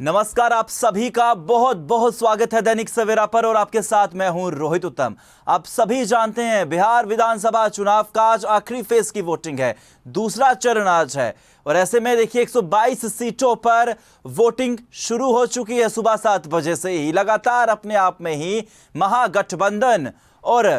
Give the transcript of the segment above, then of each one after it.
नमस्कार, आप सभी का बहुत बहुत स्वागत है दैनिक सवेरा पर और आपके साथ मैं हूं रोहित उत्तम। आप सभी जानते हैं बिहार विधानसभा चुनाव का आज आखिरी फेज की वोटिंग है, दूसरा चरण आज है और ऐसे में देखिए 122 सीटों पर वोटिंग शुरू हो चुकी है। सुबह 7 बजे से ही लगातार अपने आप में ही महागठबंधन और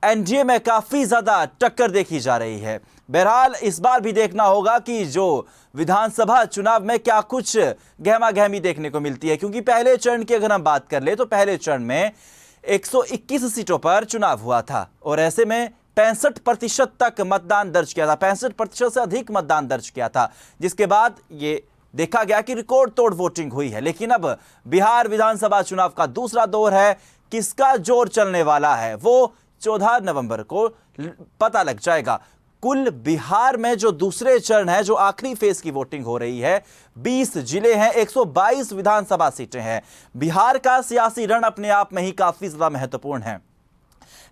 एनडीए में काफी ज्यादा टक्कर देखी जा रही है। बहरहाल इस बार भी देखना होगा कि जो विधानसभा चुनाव में क्या कुछ गहमा गहमी देखने को मिलती है, क्योंकि पहले चरण की अगर हम बात कर ले तो पहले चरण में 121 सीटों पर चुनाव हुआ था और ऐसे में 65% तक मतदान दर्ज किया था, 65% से अधिक मतदान दर्ज किया था, जिसके बाद ये देखा गया कि रिकॉर्ड तोड़ वोटिंग हुई है। लेकिन अब बिहार विधानसभा चुनाव का दूसरा दौर है, किसका जोर चलने वाला है वो 14 नवंबर को पता लग जाएगा। कुल बिहार में जो दूसरे चरण है, जो आखिरी फेज की वोटिंग हो रही है, 20 जिले हैं, 122 विधानसभा सीटें हैं। बिहार का सियासी रण अपने आप में ही काफी ज्यादा महत्वपूर्ण है।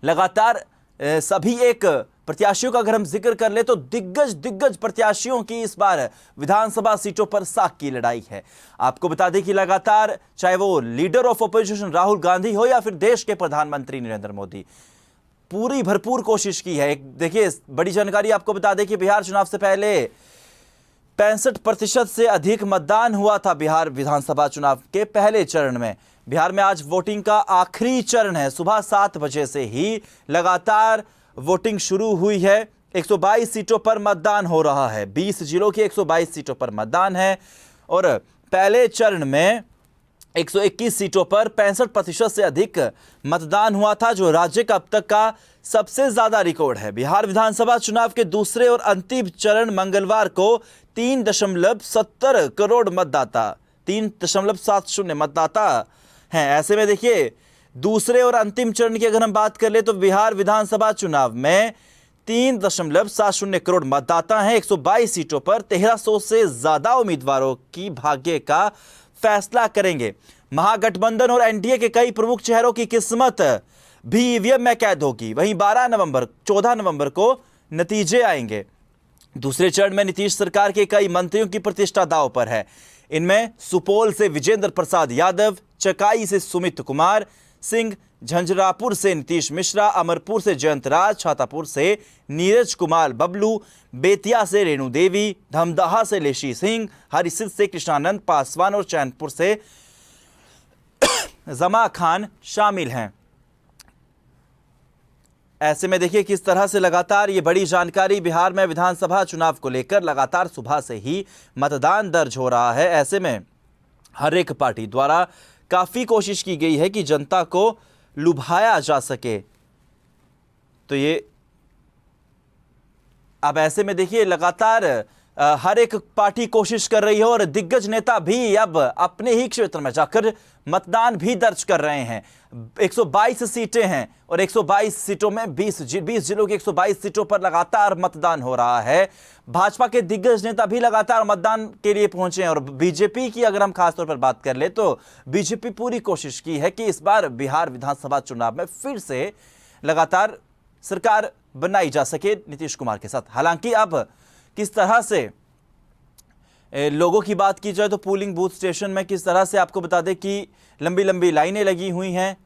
लगातार सभी एक प्रत्याशियों का अगर हम जिक्र कर ले तो दिग्गज प्रत्याशियों की इस बार विधानसभा सीटों पर साख की लड़ाई है। आपको बता दें कि लगातार चाहे वो leader of opposition Rahul Gandhi हो या फिर देश के प्रधानमंत्री नरेंद्र मोदी, पूरी भरपूर कोशिश की है। देखिए, बड़ी जानकारी आपको बता दें कि बिहार चुनाव से पहले 65% से अधिक मतदान हुआ था बिहार विधानसभा चुनाव के पहले चरण में। बिहार में आज वोटिंग का आखिरी चरण है, सुबह 7 बजे से ही लगातार वोटिंग शुरू हुई है। 122 सीटों पर मतदान हो रहा है, 20 जिलों की 122 सीटों पर मतदान है और पहले चरण में 121 सीटों पर 65% से अधिक मतदान हुआ था, जो राज्य का अब तक का सबसे ज्यादा रिकॉर्ड है। बिहार विधानसभा चुनाव के दूसरे और अंतिम चरण मंगलवार को 3.70 करोड़ मतदाता, 3.70 मतदाता हैं। ऐसे में देखिए, दूसरे और अंतिम चरण की अगर हम बात कर ले तो बिहार विधानसभा चुनाव में 3.70 करोड़ मतदाता हैं। 122 सीटों पर 1300 से ज्यादा उम्मीदवारों की भाग्य का फैसला करेंगे। महागठबंधन और एनडीए के कई प्रमुख चेहरों की किस्मत भी ईवीएम में कैद होगी। वहीं 14 नवंबर को नतीजे आएंगे। दूसरे चरण में नीतीश सरकार के कई मंत्रियों की प्रतिष्ठा दांव पर है। इनमें सुपौल से विजेंद्र प्रसाद यादव, चकाई से सुमित कुमार सिंह, झंझारपुर से नीतीश मिश्रा, अमरपुर से जयंत राज, छातापुर से नीरज कुमार बबलू, बेतिया से रेणु देवी, धमदाहा से लेशी सिंह, हरिसिद्ध से कृष्णानंद पासवान और चैनपुर से जमा खान शामिल हैं। ऐसे में देखिए किस तरह से लगातार ये बड़ी जानकारी बिहार में विधानसभा चुनाव को लेकर लगातार सुबह से ही मतदान दर्ज हो रहा है। ऐसे में हर एक पार्टी द्वारा काफी कोशिश की गई है कि जनता को लुभाया जा सके। तो ये अब ऐसे में देखिए लगातार हर एक पार्टी कोशिश कर रही है और दिग्गज नेता भी अब अपने ही क्षेत्र में जाकर मतदान भी दर्ज कर रहे हैं। 122 सीटें हैं और 122 सीटों में 20 जिलों की 122 सीटों पर लगातार मतदान हो रहा है। भाजपा के दिग्गज नेता भी लगातार मतदान के लिए पहुंचे हैं और बीजेपी की अगर हम खासतौर पर बात कर ले तो बीजेपी पूरी कोशिश की है कि इस बार बिहार विधानसभा चुनाव में फिर से लगातार सरकार बनाई जा सके नीतीश कुमार के साथ। हालांकि अब किस तरह से लोगों की बात की जाए तो पोलिंग बूथ स्टेशन में किस तरह से आपको बता दें कि लंबी लंबी लाइनें लगी हुई हैं।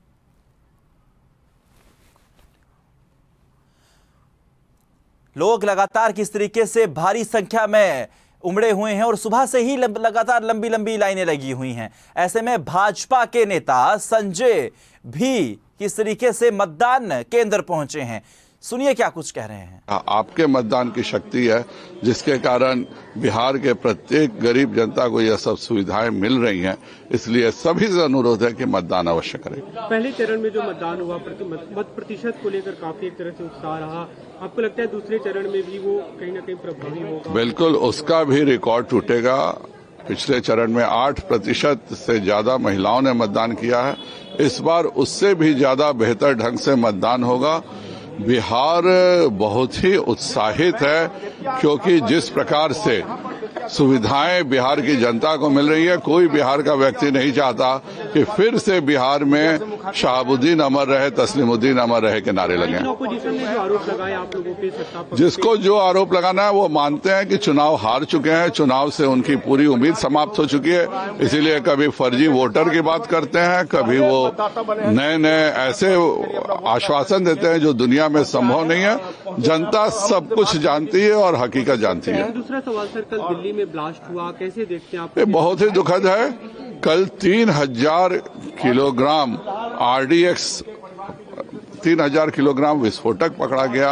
लोग लगातार किस तरीके से भारी संख्या में उमड़े हुए हैं और सुबह से ही लगातार लंबी लंबी लाइनें लगी हुई हैं। ऐसे में भाजपा के नेता संजय भी किस तरीके से मतदान केंद्र पहुंचे हैं, सुनिए क्या कुछ कह रहे हैं। आपके मतदान की शक्ति है जिसके कारण बिहार के प्रत्येक गरीब जनता को यह सब सुविधाएं मिल रही हैं, इसलिए सभी से अनुरोध है कि मतदान अवश्य करें। पहले चरण में जो मतदान हुआ मत प्रतिशत को लेकर काफी एक तरह से उत्साह रहा, आपको लगता है दूसरे चरण में भी वो कहीं ना कहीं प्रभावी होगा? बिल्कुल, उसका भी रिकॉर्ड टूटेगा। पिछले चरण में 8% से ज्यादा महिलाओं ने मतदान किया है, इस बार उससे भी ज्यादा बेहतर ढंग से मतदान होगा। बिहार बहुत ही उत्साहित है क्योंकि जिस प्रकार से सुविधाएं बिहार की जनता को मिल रही है। कोई बिहार का व्यक्ति नहीं चाहता कि फिर से बिहार में शहाबुद्दीन अमर रहे, तस्लीमुद्दीन अमर रहे के नारे लगे। ऑपोजिशन ने जो आरोप लगाए आप लोगों पे सत्ता पक्ष जिसको जो आरोप लगाना है वो मानते हैं कि चुनाव हार चुके हैं, चुनाव से उनकी पूरी उम्मीद समाप्त हो चुकी है। इसीलिए कभी फर्जी वोटर की बात करते हैं, कभी वो नए नए ऐसे आश्वासन देते हैं जो दुनिया में संभव नहीं है। जनता सब कुछ जानती है और हकीकत जानती है। दूसरा सवाल सर, कल दिल्ली में ब्लास्ट हुआ, कैसे देखते हैं आप? ये बहुत ही दुखद है। कल 3000 किलोग्राम RDX 3000 किलोग्राम विस्फोटक पकड़ा गया,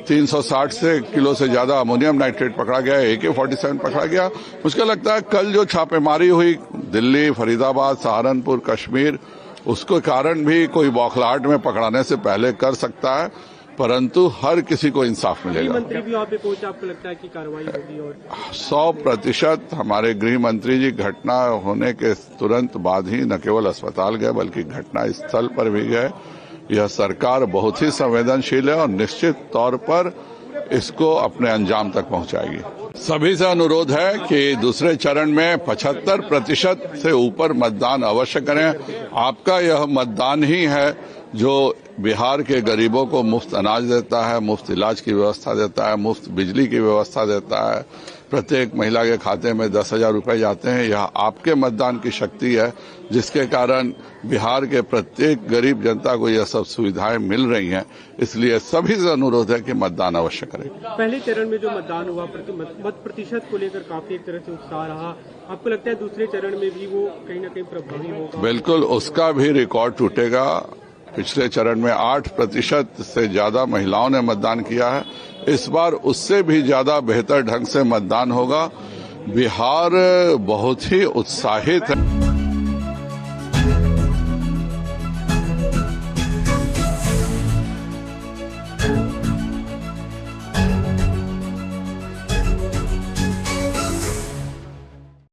360 से किलो से ज्यादा अमोनियम नाइट्रेट पकड़ा गया, AK-47 पकड़ा गया। मुझे लगता है कल जो छापेमारी हुई दिल्ली, फरीदाबाद, सहारनपुर, कश्मीर, उसके कारण भी कोई बौखलाहट में पकड़ाने से पहले कर सकता है, परंतु हर किसी को इंसाफ मिलेगा। मंत्री भी वहाँ पे पहुंचा, आपको लगता है कि कार्रवाई होगी? और 100% हमारे गृह मंत्री जी घटना होने के तुरंत बाद ही न केवल अस्पताल गए बल्कि घटना स्थल पर भी गए। यह सरकार बहुत ही संवेदनशील है और निश्चित तौर पर इसको अपने अंजाम तक पहुंचाएगी। सभी से अनुरोध है कि दूसरे चरण में 75% से ऊपर मतदान अवश्य करें। आपका यह मतदान ही है जो बिहार के गरीबों को मुफ्त अनाज देता है, मुफ्त इलाज की व्यवस्था देता है, मुफ्त बिजली की व्यवस्था देता है। प्रत्येक महिला के खाते में 10,000 रुपए जाते हैं। यह आपके मतदान की शक्ति है जिसके कारण बिहार के प्रत्येक गरीब जनता को यह सब सुविधाएं मिल रही हैं। इसलिए सभी से अनुरोध है कि मतदान अवश्य करें। पहले चरण में जो मतदान हुआ, मत प्रतिशत को लेकर काफी एक तरह से उत्साह रहा। आपको लगता है दूसरे चरण में भी वो कहीं ना कहीं प्रभावी होगा? बिल्कुल, उसका भी रिकॉर्ड टूटेगा। पिछले चरण में 8% से ज्यादा महिलाओं ने मतदान किया है। इस बार उससे भी ज्यादा बेहतर ढंग से मतदान होगा। बिहार बहुत ही उत्साहित है।